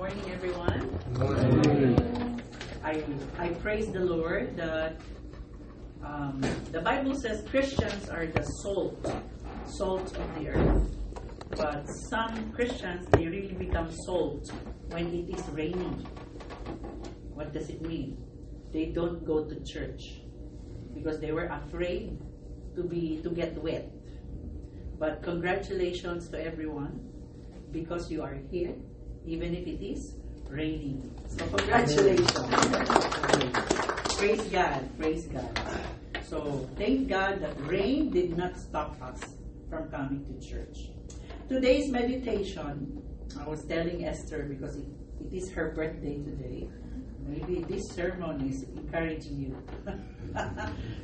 morning, everyone. Morning. I praise the Lord that the Bible says Christians are the salt of the earth. But some Christians, they really become salt when it is raining. What does it mean? They don't go to church because they were afraid to get wet. But congratulations to everyone because you are here, even if it is raining. So congratulations. Praise God, praise God. So thank God that rain did not stop us from coming to church. Today's meditation, I was telling Esther because it is her birthday today. Maybe this sermon is encouraging you.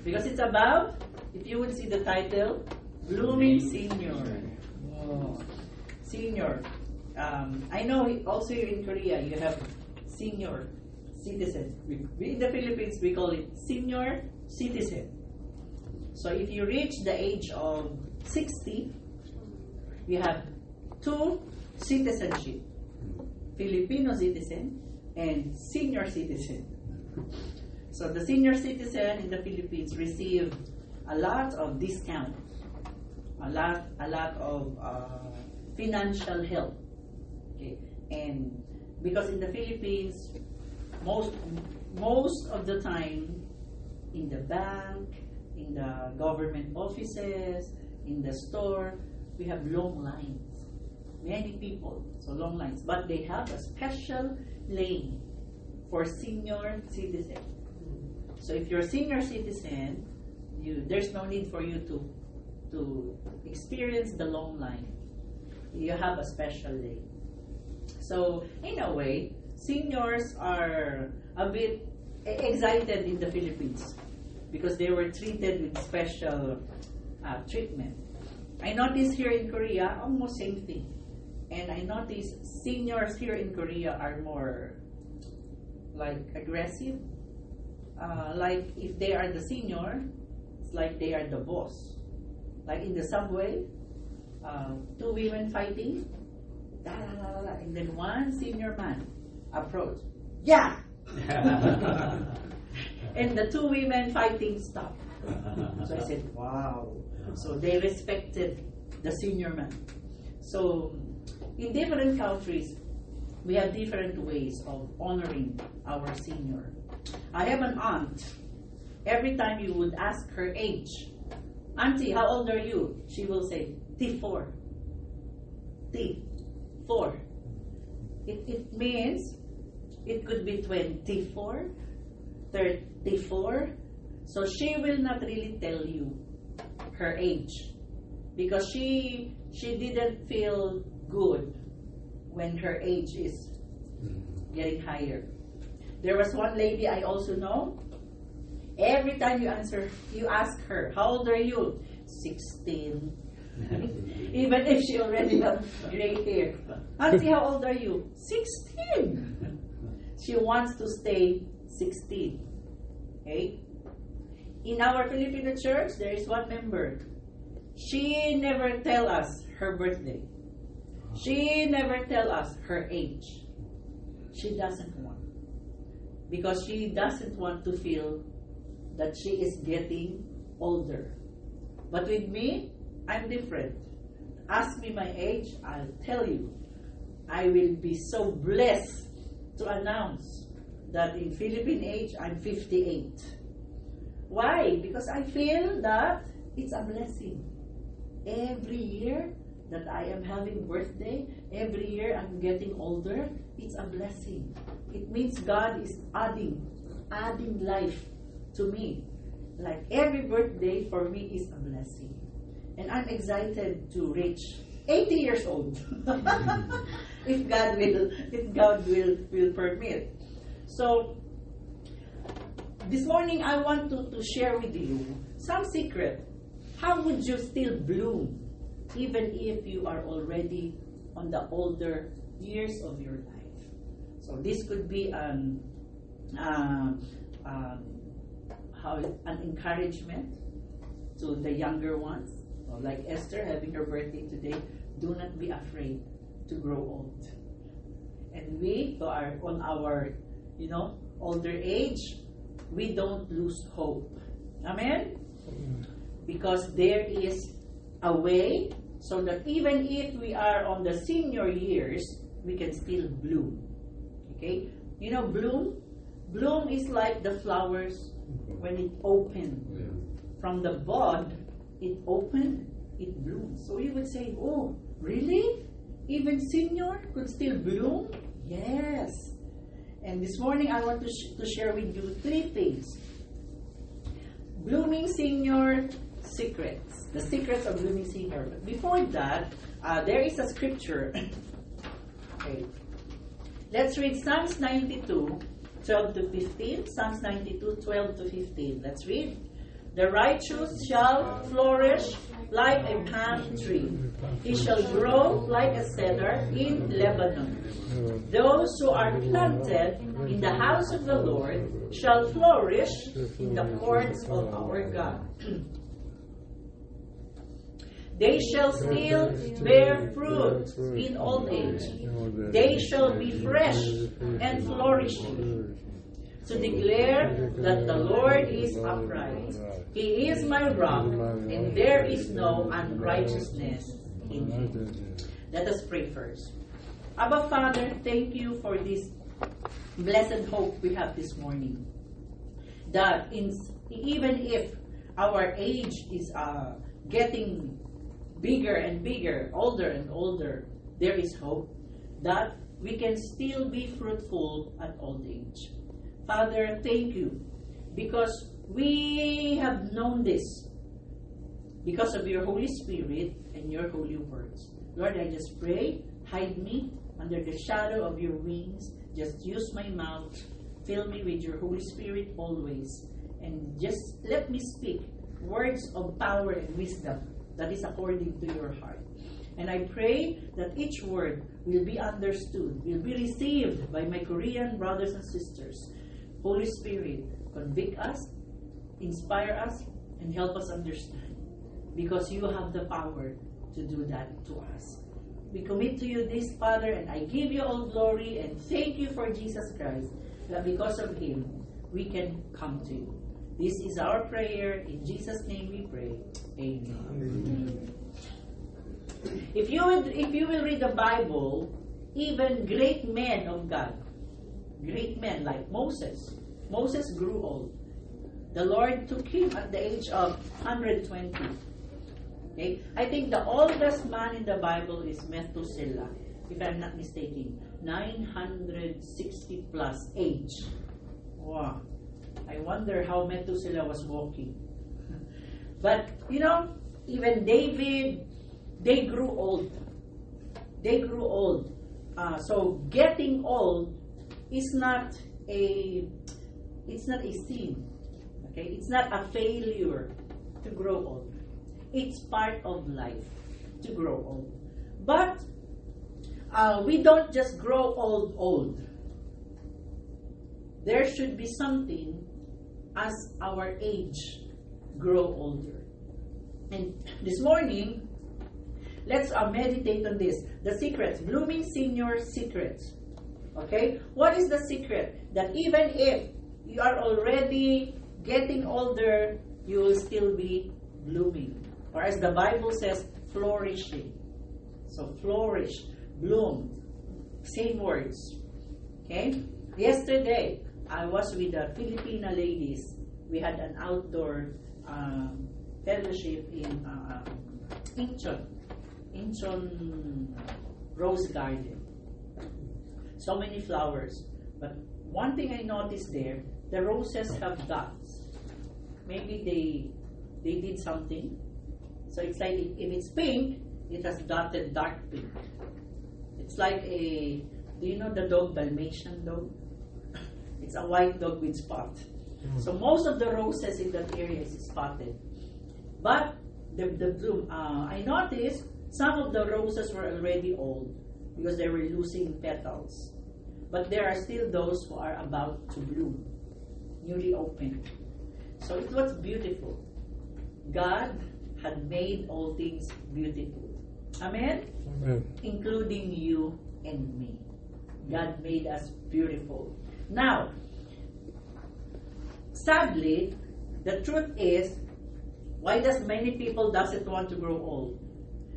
Because it's about, if you would see the title, Blooming Senior. Oh, senior. I know also here in Korea you have senior citizen. We in the Philippines we call it senior citizen. So if you reach the age of 60, you have two citizenship: Filipino citizen and senior citizen. So the senior citizen in the Philippines receive a lot of discount, a lot of financial help. Okay, and because in the Philippines, most of the time, in the bank, in the government offices, in the store, we have long lines. Many people, so long lines. But they have a special lane for senior citizen. So if you're a senior citizen, there's no need for you to experience the long line. You have a special lane. So in a way, seniors are a bit excited in the Philippines because they were treated with special treatment. I noticed here in Korea, almost same thing. And I noticed seniors here in Korea are more like aggressive. Like if they are the senior, it's like they are the boss. Like in the subway, two women fighting, and then one senior man approached. Yeah! And the two women fighting stopped. So I said, wow. So they respected the senior man. So in different countries, we have different ways of honoring our senior. I have an aunt. Every time you would ask her age, Auntie, how old are you? She will say, T4. T4. It means it could be 24, 34. So she will not really tell you her age because she didn't feel good when her age is getting higher. There was one lady I also know. Every time you ask her, how old are you? 16. Even if she already has gray hair. Auntie, how old are you? 16. She wants to stay 16. Okay? In our Filipino church, there is one member. She never tell us her birthday. She never tell us her age. She doesn't want. Because she doesn't want to feel that she is getting older. But with me, I'm different. Ask me my age, I'll tell you. I will be so blessed to announce that in Philippine age, I'm 58. Why? Because I feel that it's a blessing. Every year that I am having birthday, every year I'm getting older, it's a blessing. It means God is adding life to me. Like every birthday for me is a blessing. And I'm excited to reach 80 years old. if God will permit. So this morning I want to share with you some secret. How would you still bloom even if you are already on the older years of your life? So this could be an encouragement to the younger ones. So like Esther having her birthday today, do not be afraid to grow old. And we who are on our, older age, we don't lose hope. Amen? Because there is a way so that even if we are on the senior years, we can still bloom. Okay? Bloom? Bloom is like the flowers when it opened. From the bud, it opened, it blooms. So you would say, oh, really? Even senior could still bloom? Yes. And this morning I want to share with you 3 things. Blooming senior secrets. The secrets of blooming senior. But before that, there is a scripture. Okay. Let's read Psalms 92, 12 to 15. Psalms 92, 12 to 15. Let's read. The righteous shall flourish like a palm tree. He shall grow like a cedar in Lebanon. Those who are planted in the house of the Lord shall flourish in the courts of our God. They shall still bear fruit in old age. They shall be fresh and flourishing, to declare that the Lord is upright. He is my rock, and there is no unrighteousness in him. Let us pray first. Abba Father, thank you for this blessed hope we have this morning. That even if our age is getting bigger and bigger, older and older, there is hope that we can still be fruitful at old age. Father, thank you because we have known this because of your Holy Spirit and your holy words. Lord, I just pray, hide me under the shadow of your wings. Just use my mouth. Fill me with your Holy Spirit always. And just let me speak words of power and wisdom that is according to your heart. And I pray that each word will be understood, will be received by my Korean brothers and sisters. Holy Spirit, convict us, inspire us, and help us understand. Because you have the power to do that to us. We commit to you this, Father, and I give you all glory and thank you for Jesus Christ, that because of him, we can come to you. This is our prayer. In Jesus' name we pray. Amen. Amen. If you will read the Bible, even great men of God, great men like Moses grew old. The Lord took him at the age of 120. Okay? I think the oldest man in the Bible is Methuselah, if I'm not mistaken. 960 plus age. Wow. I wonder how Methuselah was walking. But, even David, they grew old. They grew old. So getting old is not a sin. Okay? It's not a failure to grow old. It's part of life to grow old. But we don't just grow old. There should be something as our age grow older. And this morning, let's meditate on this. The secrets, blooming senior secrets. Okay? What is the secret? That even if you are already getting older, you will still be blooming. Or as the Bible says, flourishing. So flourish, bloom. Same words. Okay? Yesterday, I was with the Filipina ladies. We had an outdoor fellowship in Incheon Rose Garden. So many flowers. But one thing I noticed there, the roses have dots. Maybe they did something. So it's like if it's pink, it has dotted dark pink. It's like do you know the dog Dalmatian dog? It's a white dog with spot. So most of the roses in that area is spotted. But the bloom, I noticed some of the roses were already old because they were losing petals. But there are still those who are about to bloom, newly opened. So it was beautiful. God had made all things beautiful. Amen? Amen. Including you and me. God made us beautiful. Now, sadly, the truth is, why does many people doesn't want to grow old?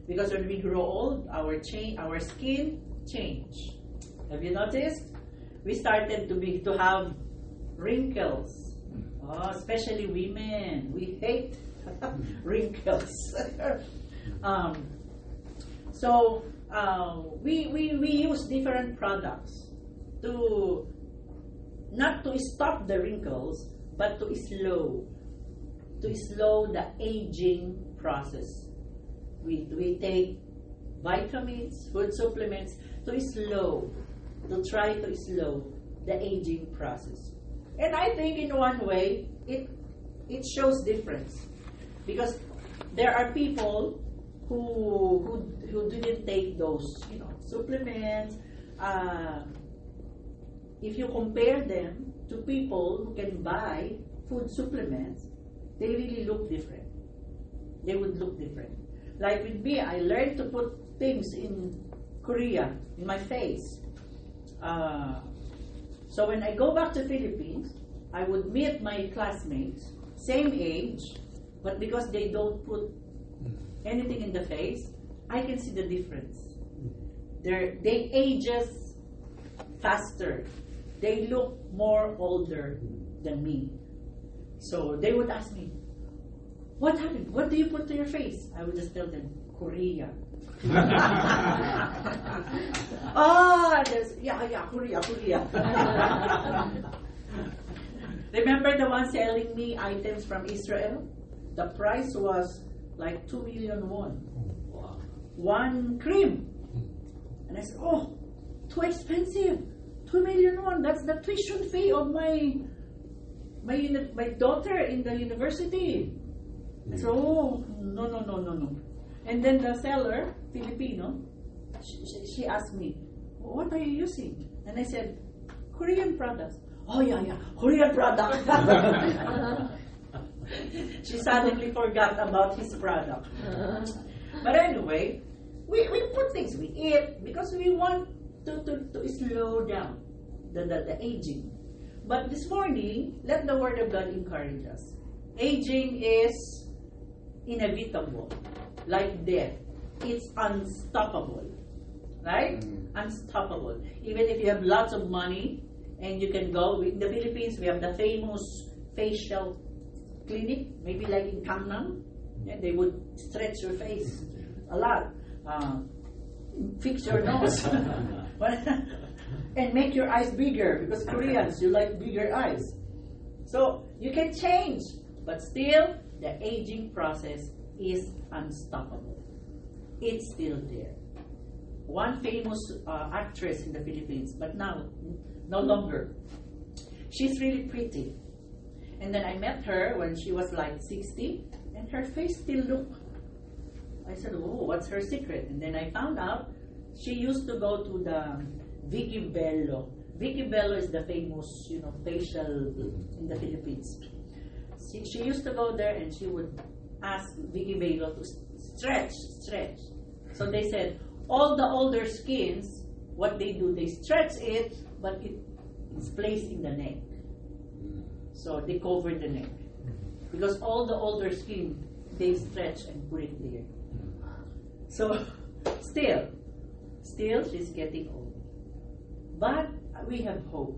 Because when we grow old, our skin change. Have you noticed? We started to have wrinkles. Oh, especially women. We hate wrinkles. We use different products to not to stop the wrinkles, but to slow the aging process. We take vitamins, food supplements to try to slow the aging process. And I think in one way it shows difference, because there are people who didn't take those supplements. If you compare them to people who can buy food supplements, they really look different. They would look different. Like with me, I learned to put things in Korea in my face. So when I go back to Philippines, I would meet my classmates, same age, but because they don't put anything in the face, I can see the difference. They ages faster. They look more older than me. So they would ask me, "What happened? What do you put to your face?" I would just tell them, "Korea." Korea. Remember the one selling me items from Israel? The price was like 2 million won. Wow. One cream. And I said, "Oh, too expensive. 2 million won. That's the tuition fee of my daughter in the university." I said, "Oh, no. And then the seller, Filipino, she asked me, "What are you using?" And I said, "Korean products." "Oh, yeah, Korean product." She suddenly forgot about his product. But anyway, we put things, we eat, because we want to slow down the aging. But this morning, let the Word of God encourage us. Aging is inevitable, like death. It's unstoppable, right? Unstoppable. Even if you have lots of money and you can go, in the Philippines, we have the famous facial clinic, maybe like in Gangnam. Yeah, they would stretch your face a lot, fix your nose, and make your eyes bigger, because Koreans, you like bigger eyes. So you can change, but still the aging process is unstoppable. It's still there. One famous actress in the Philippines, but now no longer. She's really pretty. And then I met her when she was like 60, and her face still looked. I said, "Oh, what's her secret?" And then I found out she used to go to the Vicky Bello. Vicky Bello is the famous, facial in the Philippines. She used to go there, and she would ask Vicky Bello to stretch. So they said, all the older skins, what they do, they stretch it, but it's placed in the neck. So they cover the neck. Because all the older skin, they stretch and put it there. So, still, she's getting old. But we have hope.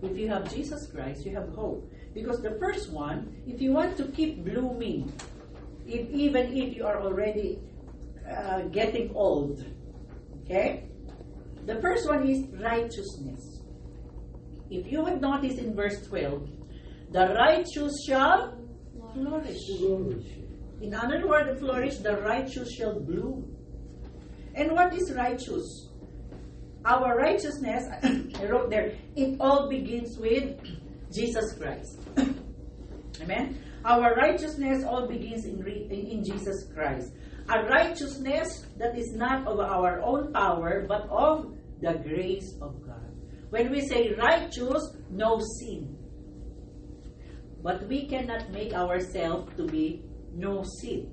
If you have Jesus Christ, you have hope. Because the first one, if you want to keep blooming, even if you are already getting old, okay? The first one is righteousness. If you have noticed in verse 12, the righteous shall flourish. In other words, flourish, the righteous shall bloom. And what is righteous? Our righteousness, I wrote there, it all begins with Jesus Christ. Amen? Our righteousness all begins in Jesus Christ. A righteousness that is not of our own power, but of the grace of God. When we say righteous, no sin. But we cannot make ourselves to be no sin.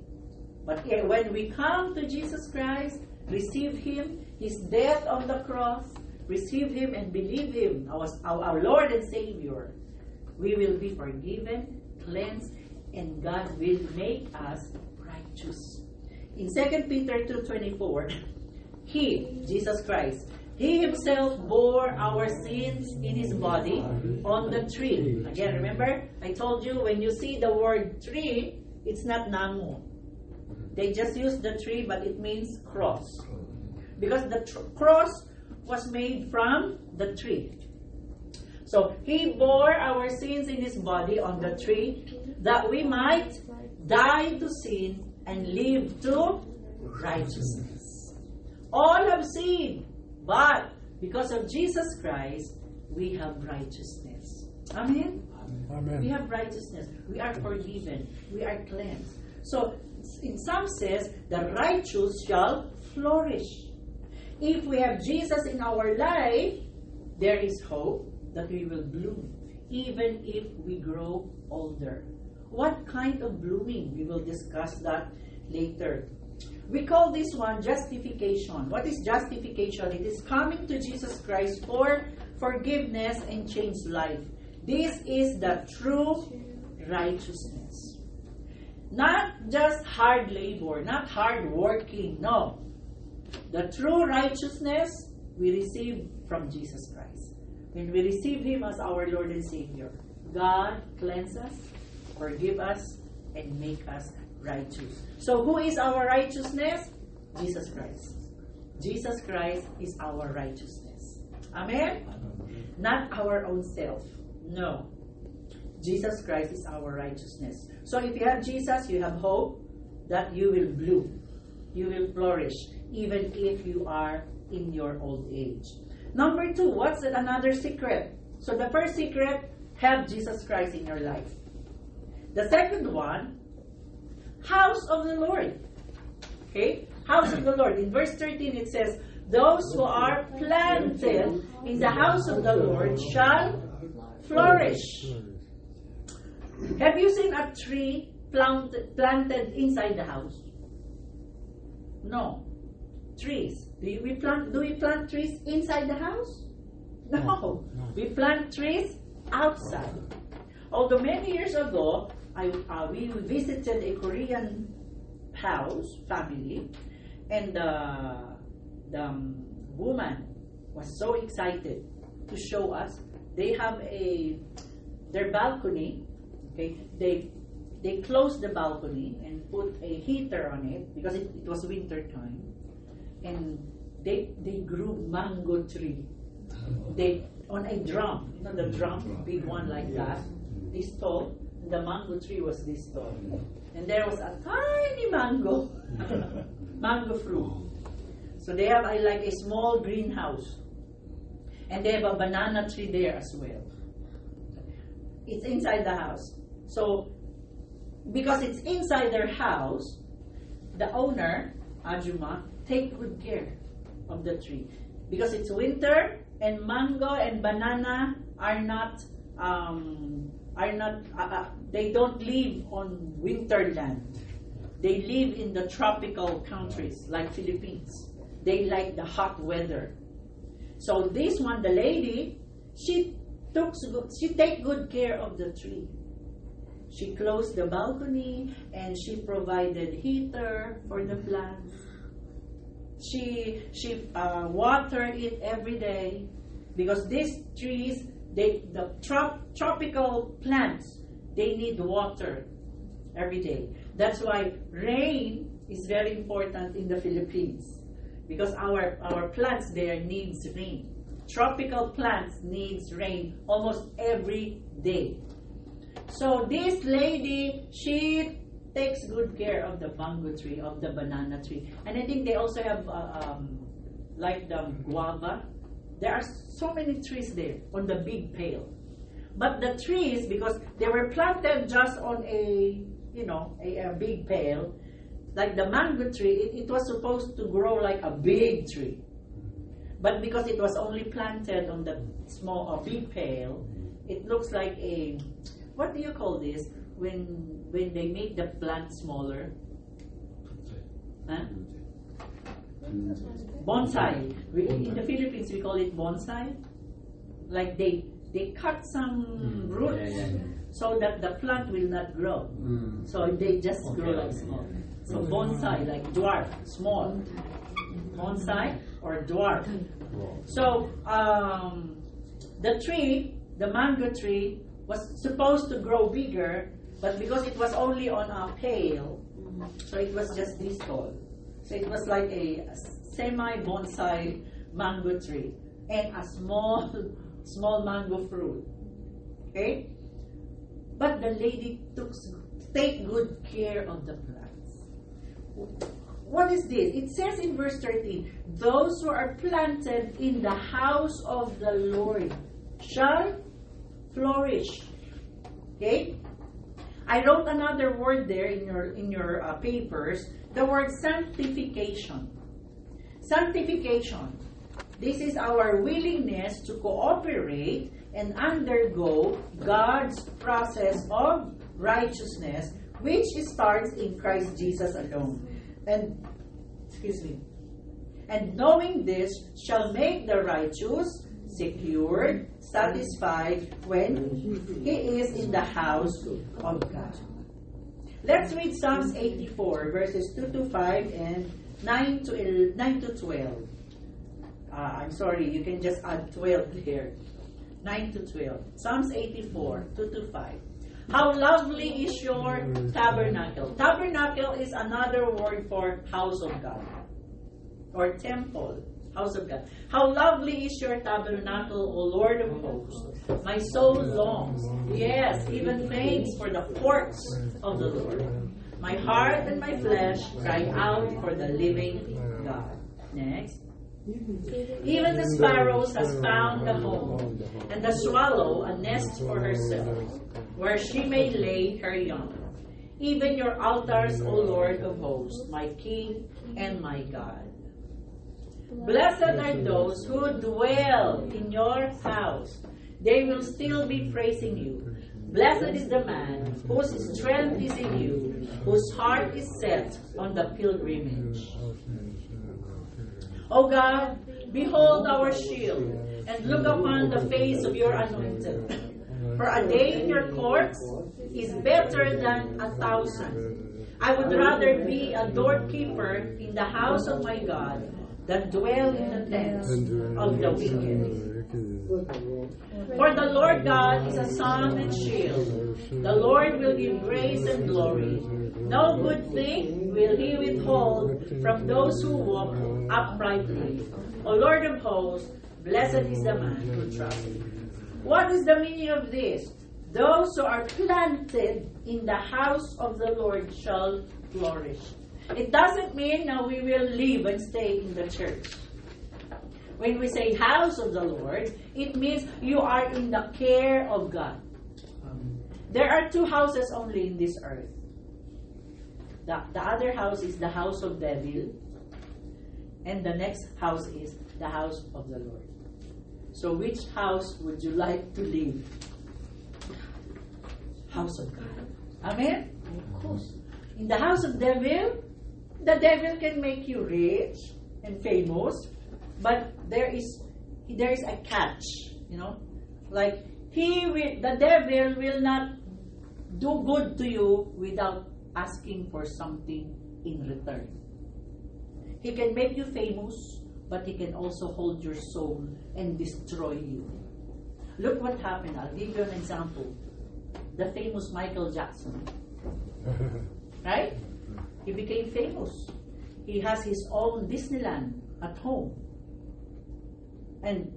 But when we come to Jesus Christ, receive Him, His death on the cross, receive Him and believe Him, our Lord and Savior, we will be forgiven, cleansed, and God will make us righteous. In 2 Peter 2:24, He, Jesus Christ, He Himself bore our sins in His body on the tree. Again, remember, I told you when you see the word tree, it's not namu. They just use the tree, but it means cross. Because the cross was made from the tree. So, He bore our sins in His body on the tree, that we might die to sin and live to righteousness. All have sinned, but because of Jesus Christ, we have righteousness. Amen? Amen. We have righteousness. We are forgiven. We are cleansed. So, in some says, the righteous shall flourish. If we have Jesus in our life, there is hope that we will bloom, even if we grow older. What kind of blooming? We will discuss that later. We call this one justification. What is justification? It is coming to Jesus Christ for forgiveness and changed life. This is the true righteousness. Not just hard labor, not hard working, no. The true righteousness we receive from Jesus Christ. When we receive Him as our Lord and Savior, God cleanse us, forgive us, and make us righteous. So who is our righteousness? Jesus Christ. Jesus Christ is our righteousness. Amen? Not our own self. No. Jesus Christ is our righteousness. So if you have Jesus, you have hope that you will bloom. You will flourish, even if you are in your old age. Number 2, what's another secret? So the first secret, have Jesus Christ in your life. The second one, house of the Lord. Okay? House of the Lord. In verse 13 it says, those who are planted in the house of the Lord shall flourish. Have you seen a tree planted inside the house? No. Trees. Do we plant trees inside the house? No. We plant trees outside. Although many years ago, we visited a Korean family, and the woman was so excited to show us. They have their balcony. Okay, they closed the balcony and put a heater on it because it was winter time, and they grew mango tree. They on a drum, the drum, big one like that, this tall. The mango tree was this tall, and there was a tiny mango, mango fruit. So they have like a small greenhouse, and they have a banana tree there as well. It's inside the house. So because it's inside their house, the owner, Ajuma, take good care of the tree because it's winter and mango and banana are not they don't live on winter land. They live in the tropical countries like Philippines. They like the hot weather. So this one, the lady, she take good care of the tree. She closed the balcony and she provided heater for the plants. She watered it every day because these trees, the tropical plants, they need water every day. That's why rain is very important in the Philippines because our plants there needs rain. Tropical plants needs rain almost every day. So this lady, she takes good care of the mango tree, of the banana tree. And I think they also have like the guava. There are so many trees there on the big pail. But the trees, because they were planted just on a big pail, like the mango tree, it was supposed to grow like a big tree. But because it was only planted on the small or big pail, it looks like a, what do you call this? When they make the plant smaller? Huh? Bonsai. In the Philippines, we call it bonsai. Like they cut some roots so that the plant will not grow. So they just grow like small. So bonsai, like dwarf, small. Bonsai or dwarf. So the tree, the mango tree, was supposed to grow bigger, but because it was only on a pail, so it was just this tall. So it was like a semi-bonsai mango tree and a small mango fruit. Okay? But the lady take good care of the plants. What is this? It says in verse 13, those who are planted in the house of the Lord shall flourish. Okay? I wrote another word there in your papers, the word sanctification. Sanctification. This is our willingness to cooperate and undergo God's process of righteousness, which starts in Christ Jesus alone. And knowing this shall make the righteous secured, satisfied when he is in the house of God. Let's read Psalms 84, verses 2 to 5 and 9 to 12. I'm sorry, you can just add 12 here. 9 to 12. Psalms 84, 2 to 5. How lovely is your tabernacle. Tabernacle is another word for house of God. Or temple. House of God. How lovely is your tabernacle, O Lord of hosts. My soul longs, yes, even faints for the courts of the Lord. My heart and my flesh cry out for the living God. Next. Even the sparrows has found a home, and the swallow a nest for herself, where she may lay her young. Even your altars, O Lord of hosts, my King and my God. Blessed are those who dwell in your house. They will still be praising you. Blessed is the man whose strength is in you, whose heart is set on the pilgrimage. O God, behold our shield, and look upon the face of your anointed. For a day in your courts is better than 1,000. I would rather be a doorkeeper in the house of my God than dwell in the tents of the wicked. For the Lord God is a sun and shield. The Lord will give grace and glory. No good thing will he withhold from those who walk uprightly. O Lord of hosts, blessed is the man who trusts you. What is the meaning of this? Those who are planted in the house of the Lord shall flourish. It doesn't mean now we will live and stay in the church. When we say house of the Lord, it means you are in the care of God. There are two houses only in this earth. The other house is the house of devil, and the next house is the house of the Lord. So which house would you like to live? House of God. Amen? Of course. In the house of devil, the devil can make you rich and famous, but there is a catch, like the devil will not do good to you without asking for something in return. He can make you famous, but he can also hold your soul and destroy you. Look what happened. I'll give you an example. The famous Michael Jackson. Right? He became famous. He has his own Disneyland at home. And,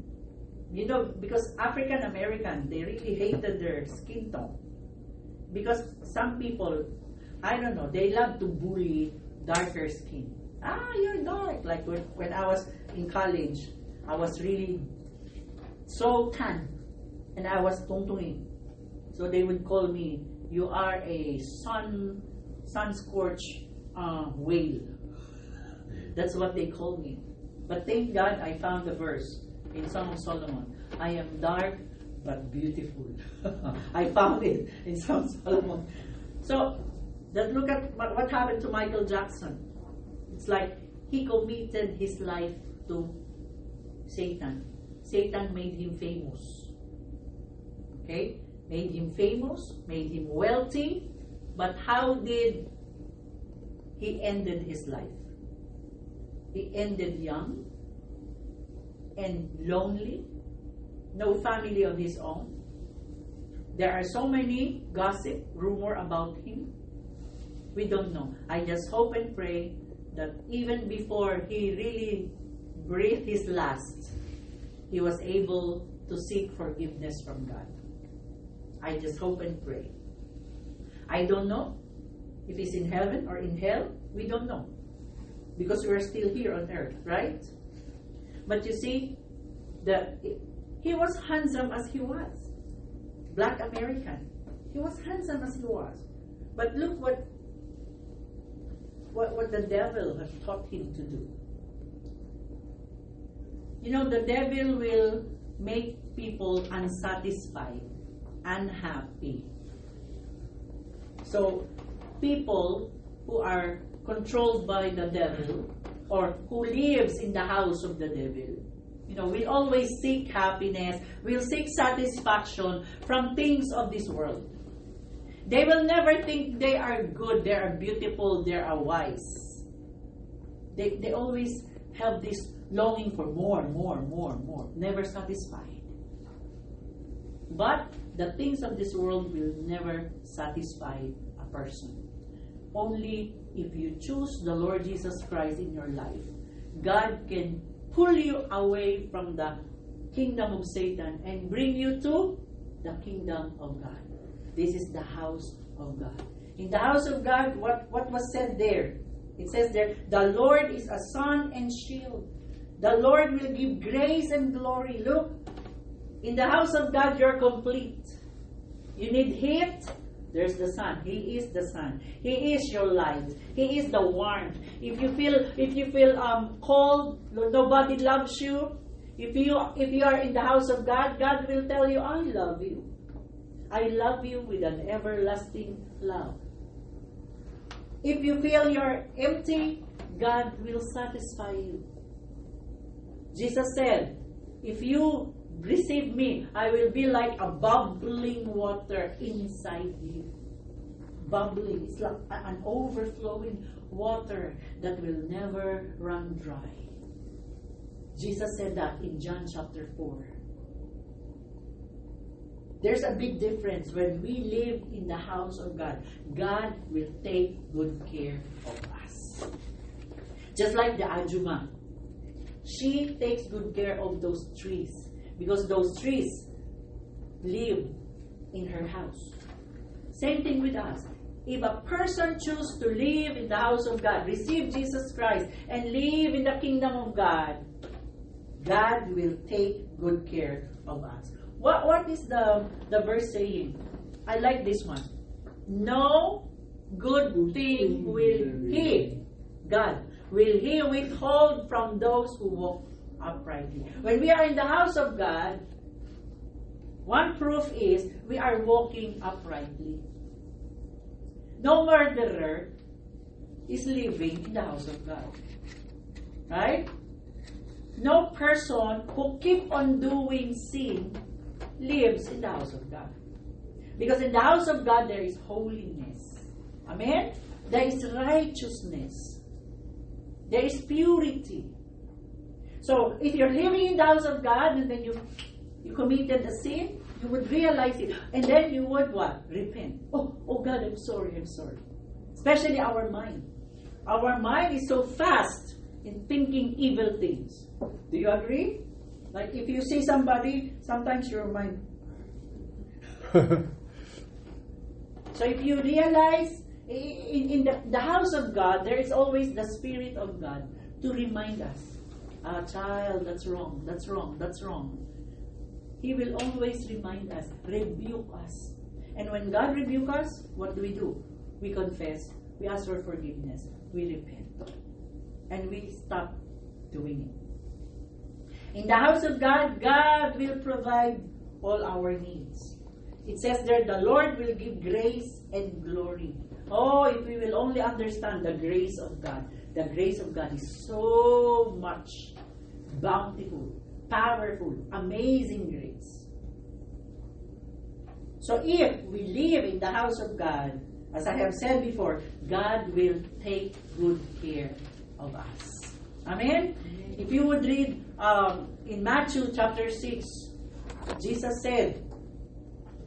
because African American, they really hated their skin tone. Because some people, I don't know, they love to bully darker skin. You're dark. Like when I was in college, I was really so tan. And I was tungtungin. So they would call me, you are a sun-scorched whale. That's what they call me. But thank God I found the verse in Song of Solomon. I am dark but beautiful. I found it in Song of Solomon. So, look at what happened to Michael Jackson. It's like he committed his life to Satan. Satan made him famous. Okay? Made him famous, made him wealthy. But how did he ended his life? He ended young and lonely. No family of his own. There are so many gossip, rumor about him. We don't know. I just hope and pray that even before he really breathed his last, he was able to seek forgiveness from God. I just hope and pray. I don't know if he's in heaven or in hell. We don't know. Because we're still here on earth, right? But you see, he was handsome as he was. Black American. He was handsome as he was. But look what the devil has taught him to do. You know, the devil will make people unsatisfied, unhappy. So, people who are controlled by the devil or who lives in the house of the devil, you know, will always seek happiness, will seek satisfaction from things of this world. They will never think they are good, they are beautiful, they are wise. They always have this longing for more, never satisfied. But the things of this world will never satisfy a person. Only if you choose the Lord Jesus Christ in your life, God can pull you away from the kingdom of Satan and bring you to the kingdom of God. This is the house of God. In the house of God, what was said there? It says there, the Lord is a sun and shield. The Lord will give grace and glory. Look, in the house of God, you're complete. You need heat, there's the sun. He is the sun. He is your light. He is the warmth. If you feel cold, nobody loves you. If you are in the house of God, God will tell you, I love you. I love you with an everlasting love. If you feel you're empty, God will satisfy you. Jesus said, if you receive me, I will be like a bubbling water inside you. Bubbling. It's like an overflowing water that will never run dry. Jesus said that in John chapter 4. There's a big difference when we live in the house of God. God will take good care of us. Just like the Ajuma. She takes good care of those trees because those trees live in her house. Same thing with us. If a person chooses to live in the house of God, receive Jesus Christ, and live in the kingdom of God, God will take good care of us. What is the verse saying? I like this one. No good thing will He, God, will He withhold from those who walk uprightly. When we are in the house of God, one proof is we are walking uprightly. No murderer is living in the house of God. Right? No person who keep on doing sin lives in the house of God. Because in the house of God there is holiness. Amen? There is righteousness. There is purity. So if you're living in the house of God and then you committed a sin, you would realize it. And then you would what? Repent. Oh God, I'm sorry. Especially our mind. Our mind is so fast in thinking evil things. Do you agree? Like if you see somebody, sometimes your mind. So if you realize in the house of God, there is always the Spirit of God to remind us, child, that's wrong. He will always remind us, rebuke us. And when God rebukes us, what do? We confess, we ask for forgiveness, we repent, and we stop doing it. In the house of God, God will provide all our needs. It says there, the Lord will give grace and glory. Oh, if we will only understand the grace of God. The grace of God is so much bountiful, powerful, amazing grace. So if we live in the house of God, as I have said before, God will take good care of us. Amen? If you would read in Matthew chapter 6, Jesus said,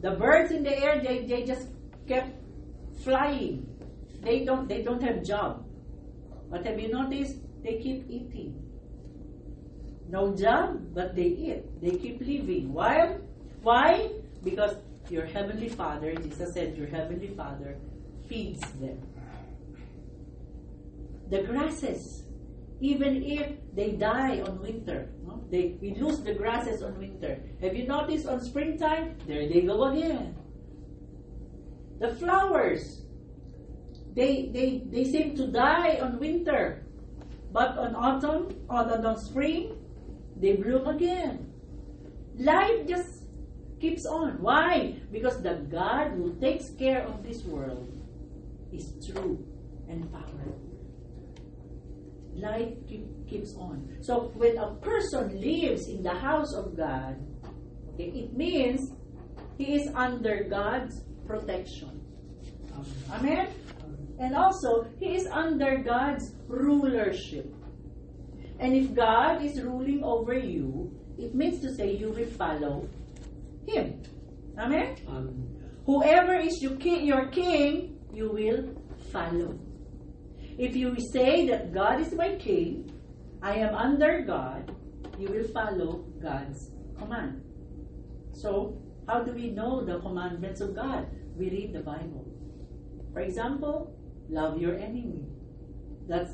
the birds in the air, they just kept flying. They don't have job. But have you noticed? They keep eating. No job, but they eat. They keep living. Why? Why? Because your heavenly Father, Jesus said, your heavenly Father feeds them. The grasses, even if they die on winter, no? We lose the grasses on winter. Have you noticed on springtime? There they go again. The flowers, they seem to die on winter, but on autumn, on spring, they bloom again. Life just keeps on. Why? Because the God who takes care of this world is true and powerful. Life keeps on. So when a person lives in the house of God, okay, it means he is under God's protection. Amen? And also, he is under God's rulership. And if God is ruling over you, it means to say you will follow Him. Amen? Whoever is your king, you will follow. If you say that God is my king, I am under God, you will follow God's command. So, how do we know the commandments of God? We read the Bible. For example, love your enemy. That's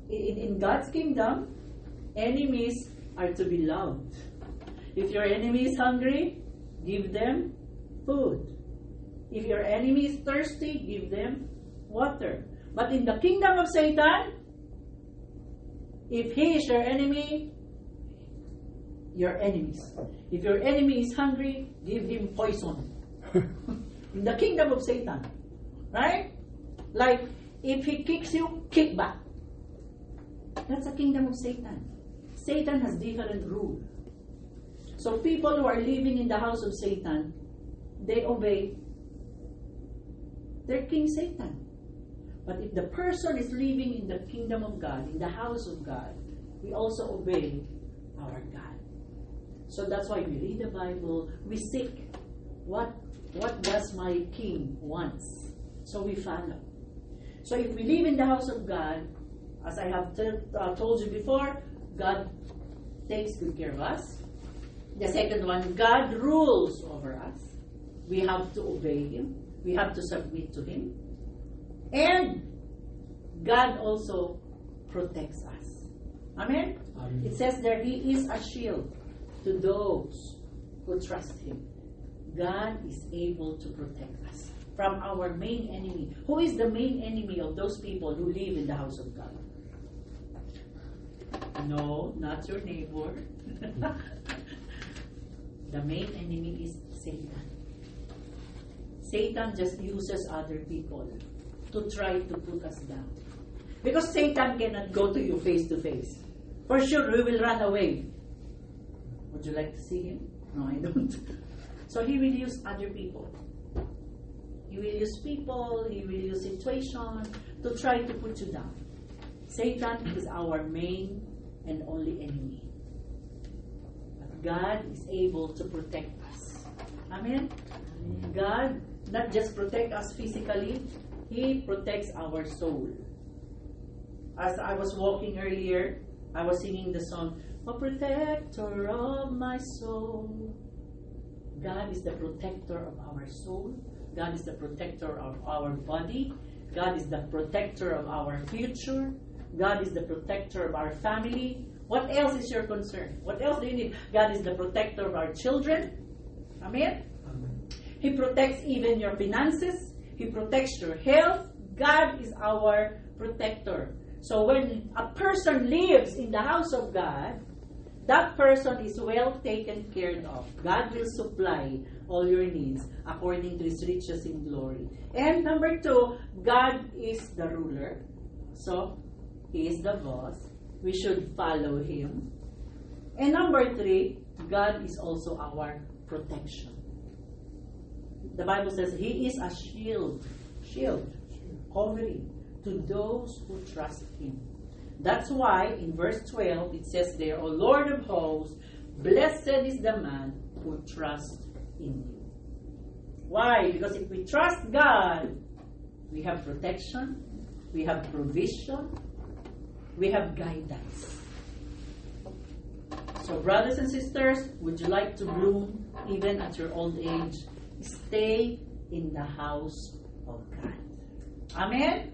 in God's kingdom, enemies are to be loved. If your enemy is hungry, give them food. If your enemy is thirsty, give them water. But in the kingdom of Satan, if he is your enemy, your enemies. If your enemy is hungry, give him poison. In the kingdom of Satan. Right? Like, if he kicks you, kick back. That's the kingdom of Satan. Satan has different rule. So people who are living in the house of Satan, they obey their king Satan. But if the person is living in the kingdom of God, in the house of God, we also obey our God. So that's why we read the Bible, we seek what does my king wants. So we follow. So if we live in the house of God, as I have told you before, God takes good care of us. The second one, God rules over us. We have to obey Him. We have to submit to Him. And God also protects us. Amen? Amen. It says there, He is a shield to those who trust Him. God is able to protect us from our main enemy. Who is the main enemy of those people who live in the house of God? No, not your neighbor. The main enemy is Satan. Satan just uses other people to try to put us down. Because Satan cannot go to you face to face. For sure, we will run away. Would you like to see him? No, I don't. So he will use other people. He will use people, he will use situations to try to put you down. Satan is our main and only enemy. But God is able to protect us. Amen? God not just protect us physically, He protects our soul. As I was walking earlier, I was singing the song, "O protector of my soul." God is the protector of our soul. God is the protector of our body. God is the protector of our future. God is the protector of our family. What else is your concern? What else do you need? God is the protector of our children. Amen? Amen. He protects even your finances. He protects your health. God is our protector. So when a person lives in the house of God, that person is well taken care of. God will supply all your needs according to His riches in glory. And number 2, God is the ruler. So, He is the boss. We should follow Him. And number 3, God is also our protection. The Bible says He is a shield, covering to those who trust Him. That's why in verse 12 it says there, O Lord of hosts, blessed is the man who trusts in you. Why? Because if we trust God, we have protection, we have provision, we have guidance. So brothers and sisters, would you like to bloom even at your old age? Stay in the house of God. Amen?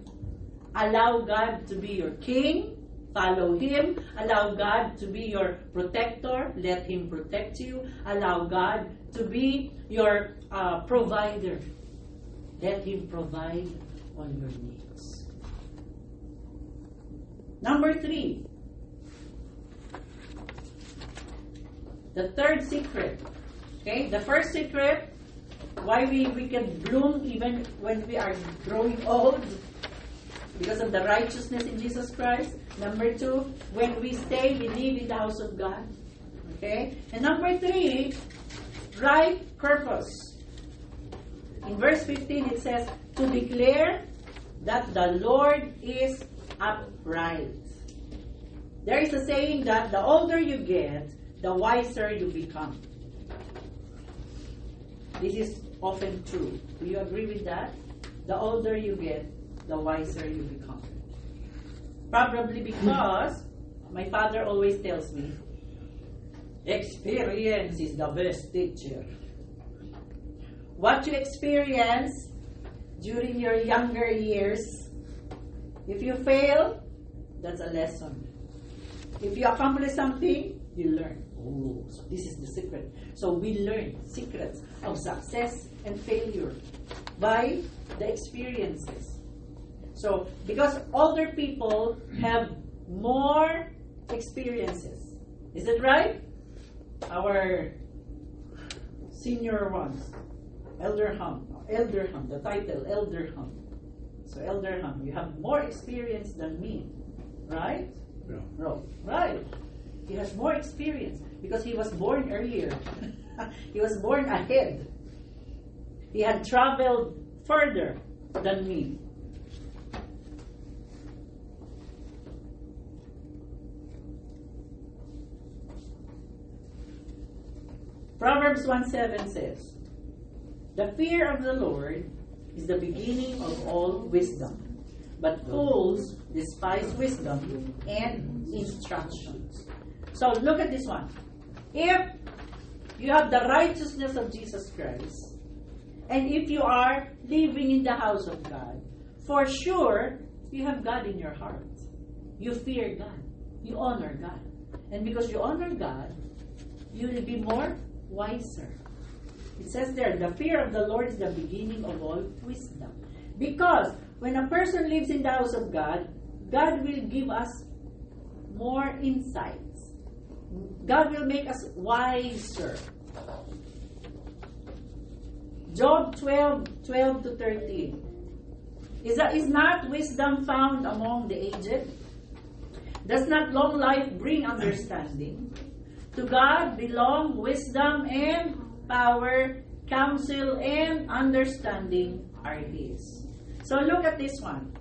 Allow God to be your king. Follow Him. Allow God to be your protector. Let Him protect you. Allow God to be your provider. Let Him provide all your needs. Number 3. The third secret. Okay? The first secret, why we can bloom even when we are growing old, because of the righteousness in Jesus Christ. Number 2, when we stay, we live in the house of God. Okay? And number 3, right purpose. In verse 15 it says, to declare that the Lord is upright. There is a saying that the older you get, the wiser you become. This is often true. Do you agree with that? The older you get, the wiser you become. Probably because my father always tells me, experience is the best teacher. What you experience during your younger years, if you fail, that's a lesson. If you accomplish something, you learn. Oh, so this is the secret. So we learn secrets of success and failure by the experiences. So, because older people have more experiences. Is that right? Our senior ones. Elder Hum, the title, Elder Hum. So, Elder Hum, you have more experience than me. Right? Yeah. No. Right. He has more experience because he was born earlier. He was born ahead. He had traveled further than me. Proverbs 1:7 says, the fear of the Lord is the beginning of all wisdom, but fools despise wisdom and instructions. So look at this one. If you have the righteousness of Jesus Christ, and if you are living in the house of God, for sure you have God in your heart. You fear God. You honor God. And because you honor God, you will be more wiser. It says there, the fear of the Lord is the beginning of all wisdom. Because when a person lives in the house of God, God will give us more insights. God will make us wiser. Job 12:12-13. Is not wisdom found among the aged? Does not long life bring understanding? To God belong wisdom and power, counsel and understanding are His. So look at this one.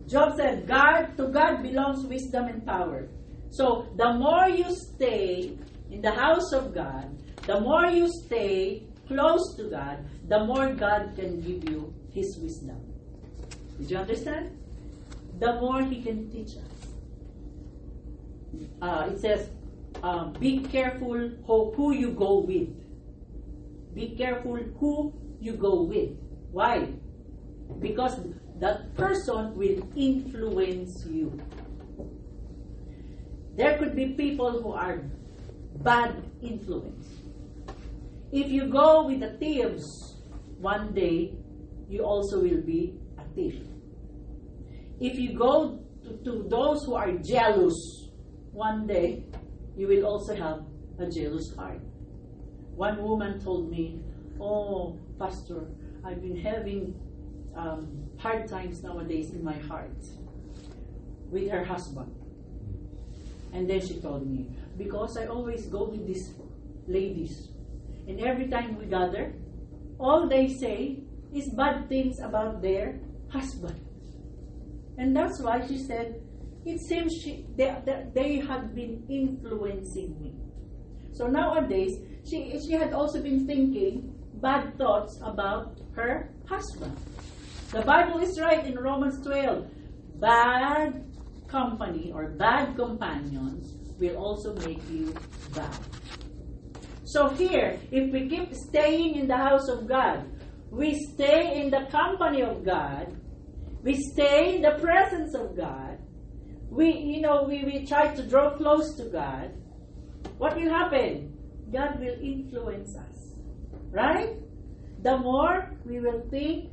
Job said, to God belongs wisdom and power. So the more you stay in the house of God, the more you stay close to God, the more God can give you His wisdom. Did you understand? The more He can teach us. It says, be careful who you go with. Be careful who you go with. Why? Because that person will influence you. There could be people who are bad influence. If you go with the thieves, one day you also will be a thief. If you go to those who are jealous, one day you will also have a jealous heart. One woman told me, "Oh, Pastor, I've been having hard times nowadays in my heart. with her husband. And then she told me, because I always go with these ladies, and every time we gather, all they say is bad things about their husband. And that's why she said, it seems they had been influencing me. So nowadays, she had also been thinking bad thoughts about her husband. The Bible is right in Romans 12. Bad company or bad companions will also make you bad. So here, if we keep staying in the house of God, we stay in the company of God, we stay in the presence of God, we try to draw close to God, what will happen? God will influence us. Right? The more we will think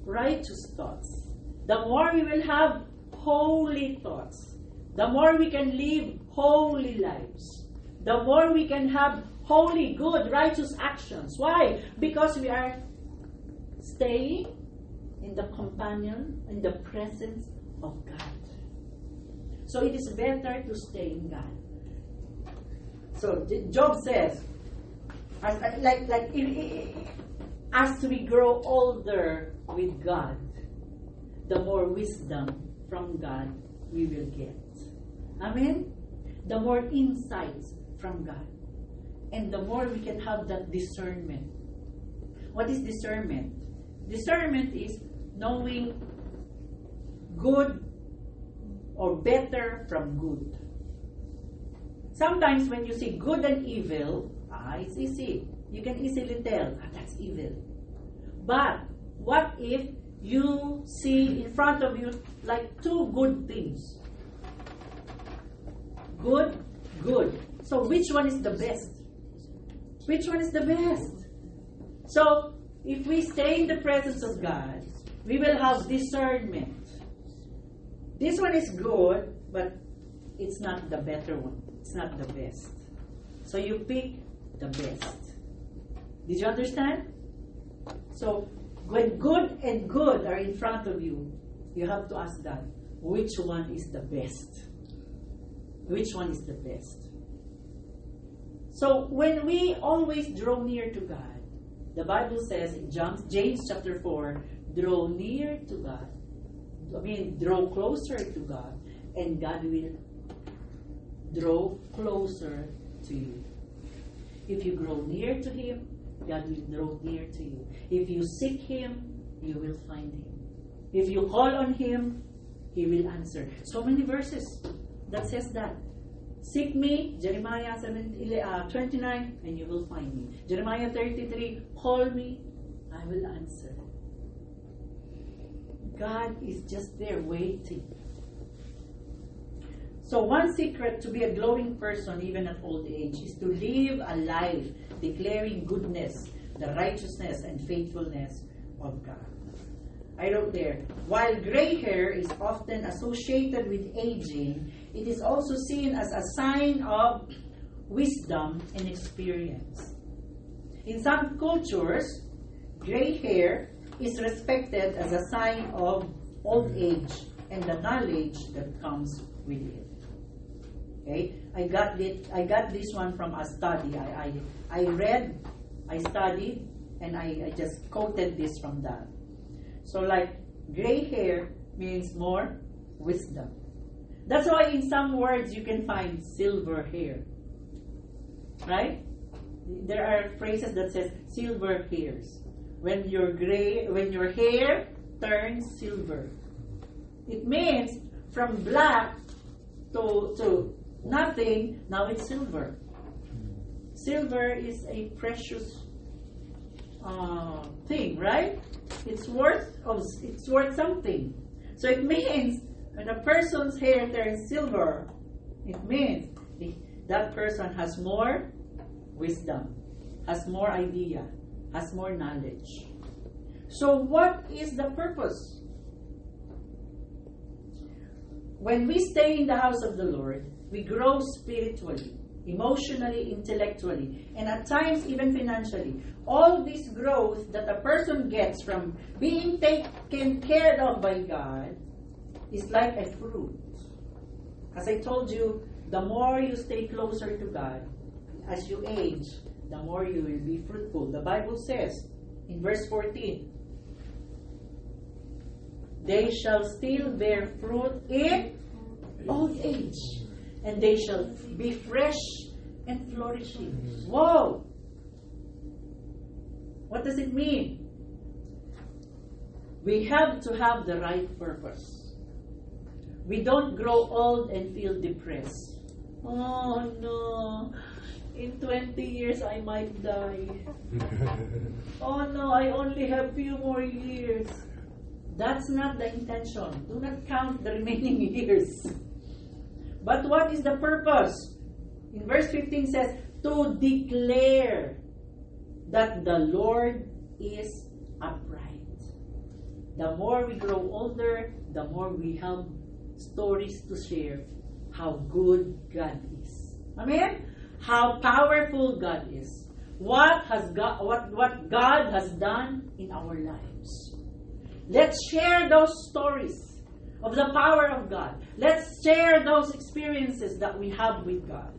righteous thoughts, the more we will have holy thoughts, the more we can live holy lives, the more we can have holy, good, righteous actions. Why? Because we are staying in the companion, in the presence of God. So it is better to stay in God. So Job says, as we grow older with God, the more wisdom from God we will get. Amen? The more insights from God. And the more we can have that discernment. What is discernment? Discernment is knowing good or better from good. Sometimes when you see good and evil, it's easy. You can easily tell, that's evil. But what if you see in front of you like two good things? Good, good. So which one is the best? Which one is the best? So if we stay in the presence of God, we will have discernment. This one is good, but it's not the better one. It's not the best. So you pick the best. Did you understand? So when good and good are in front of you, you have to ask God, which one is the best? Which one is the best? So when we always draw near to God, the Bible says in James chapter 4, draw near to God. Draw closer to God, and God will draw closer to you. If you grow near to Him, God will draw near to you. If you seek Him, you will find Him. If you call on Him, He will answer. So many verses that says that. Seek me, Jeremiah 29, and you will find me. Jeremiah 33, call me, I will answer. God is just there waiting. So one secret to be a glowing person even at old age is to live a life declaring goodness, the righteousness and faithfulness of God. I wrote there, while gray hair is often associated with aging, it is also seen as a sign of wisdom and experience. In some cultures, gray hair is respected as a sign of old age and the knowledge that comes with it. Okay, I got this one from a study. I read, I studied, and I just quoted this from that. So like gray hair means more wisdom. That's why in some words you can find silver hair. Right? There are phrases that says silver hairs. When your hair turns silver. It means from black to nothing, now it's silver. Silver is a precious thing, right? It's worth something. So it means when a person's hair turns silver, it means that person has more wisdom, has more idea, has more knowledge. So what is the purpose? When we stay in the house of the Lord, we grow spiritually, emotionally, intellectually, and at times even financially. All this growth that a person gets from being taken care of by God is like a fruit. As I told you, the more you stay closer to God, as you age, the more you will be fruitful. The Bible says in verse 14, they shall still bear fruit in old age, and they shall be fresh and flourishing. Whoa! What does it mean? We have to have the right purpose. We don't grow old and feel depressed. Oh no, in 20 years I might die. Oh no, I only have few more years. That's not the intention. Do not count the remaining years. But what is the purpose? In verse 15 says, to declare that the Lord is upright. The more we grow older, the more we have stories to share how good God is. Amen? How powerful God is. What God has done in our lives. Let's share those stories of the power of God. Let's share those experiences that we have with God.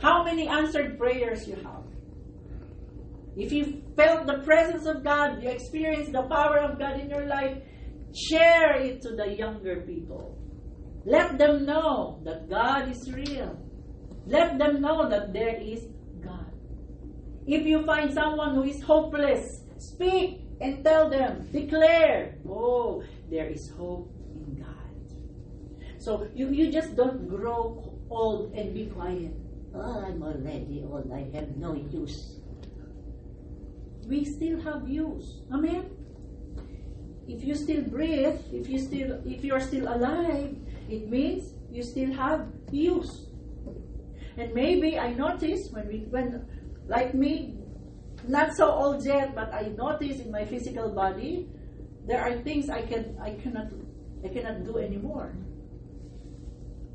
How many answered prayers you have? If you felt the presence of God, you experienced the power of God in your life, share it to the younger people. Let them know that God is real. Let them know that there is God. If you find someone who is hopeless, speak and tell them, declare, oh, there is hope in God. So you just don't grow old and be quiet. Oh, I'm already old. I have no use. We still have use. Amen? If you still breathe, if you're still alive, it means you still have use. And maybe I notice when like me, not so old yet, but I notice in my physical body, there are things I cannot do anymore.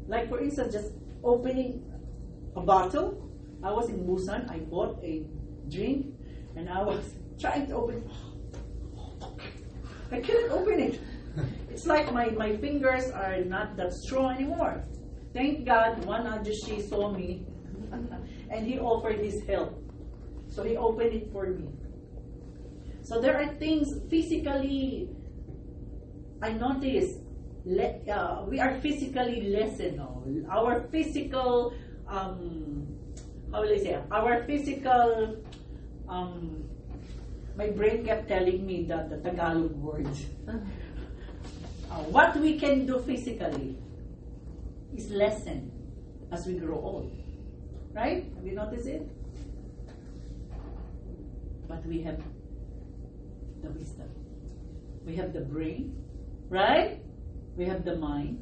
Like for instance, just opening a bottle. I was in Busan. I bought a drink, and I was trying to open it. I couldn't open it. It's like my fingers are not that strong anymore. Thank God, one ajushi saw me, and he offered his help. So he opened it for me. So there are things physically, I notice, we are physically lessened. Our physical, how will I say, our physical, my brain kept telling me that the Tagalog word. What we can do physically is lessened as we grow old. Right? Have you noticed it? But we have the wisdom. We have the brain. Right? We have the mind.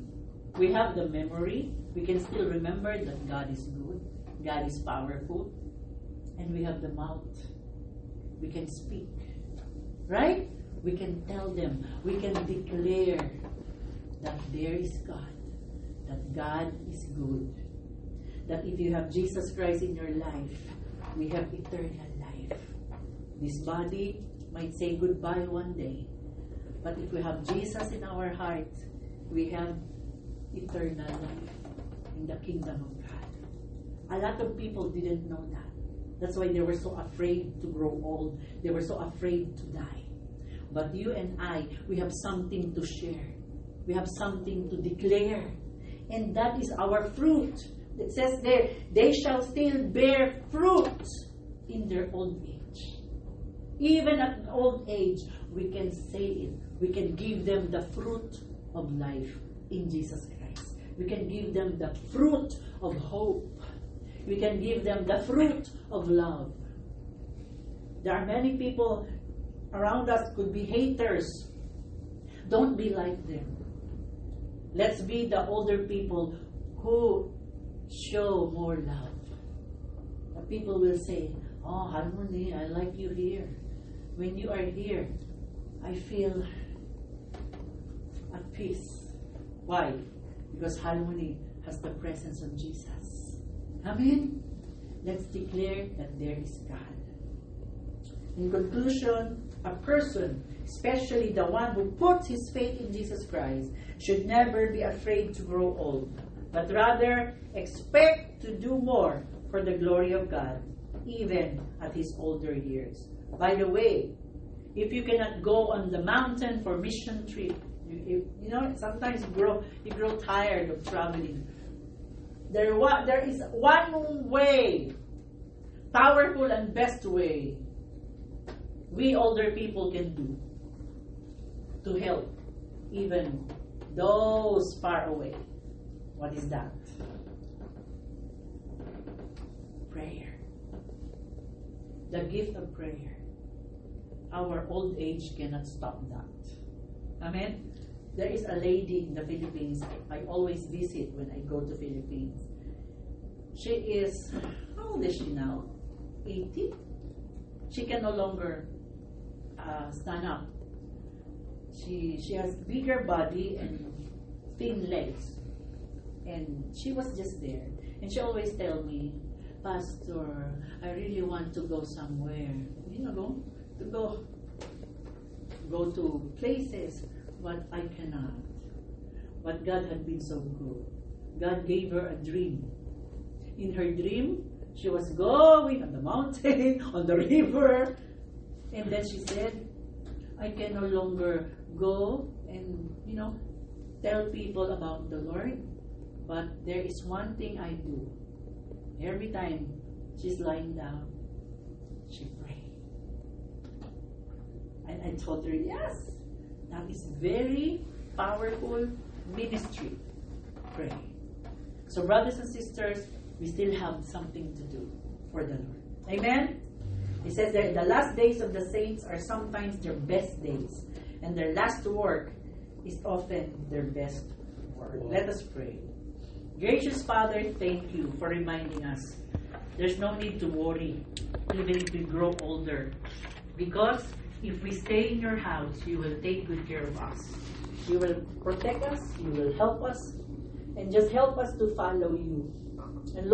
We have the memory. We can still remember that God is good. God is powerful. And we have the mouth. We can speak. Right? We can tell them. We can declare that there is God. That God is good. That if you have Jesus Christ in your life, we have eternal life. This body might say goodbye one day. But if we have Jesus in our heart, we have eternal life in the kingdom of God. A lot of people didn't know that. That's why they were so afraid to grow old. They were so afraid to die. But you and I, we have something to share. We have something to declare. And that is our fruit. It says there, they shall still bear fruit in their old age. Even at old age, we can say it. We can give them the fruit of life in Jesus Christ. We can give them the fruit of hope. We can give them the fruit of love. There are many people around us could be haters. Don't be like them. Let's be the older people who show more love. The people will say, oh, Harmony, I like you here. When you are here, I feel at peace. Why? Because Harmony has the presence of Jesus. Amen? Let's declare that there is God. In conclusion, A person, especially the one who puts his faith in Jesus Christ, should never be afraid to grow old, but rather expect to do more for the glory of God, even at his older years. By the way, if you cannot go on the mountain for mission trip, you know, sometimes you grow tired of traveling. There is one way, powerful and best way, we older people can do to help even those far away. What is that? Prayer. The gift of prayer. Our old age cannot stop that. Amen? There is a lady in the Philippines I always visit when I go to Philippines. She is, how old is she now? 80? She can no longer stand up. She has bigger body and thin legs. And she was just there. And she always tell me, Pastor, I really want to go somewhere. You know, go to places, but I cannot. But God had been so good. God gave her a dream. In her dream, she was going on the mountain, on the river, and then she said, I can no longer go and, tell people about the Lord, but there is one thing I do. Every time she's lying down, she prays. And I told her, yes, that is very powerful ministry. Pray. So brothers and sisters, we still have something to do for the Lord. Amen? It says that the last days of the saints are sometimes their best days, and their last work is often their best work. Wow. Let us pray. Gracious Father, thank you for reminding us there's no need to worry even if we grow older, because if we stay in your house, you will take good care of us. You will protect us, you will help us, and just help us to follow you. And Lord,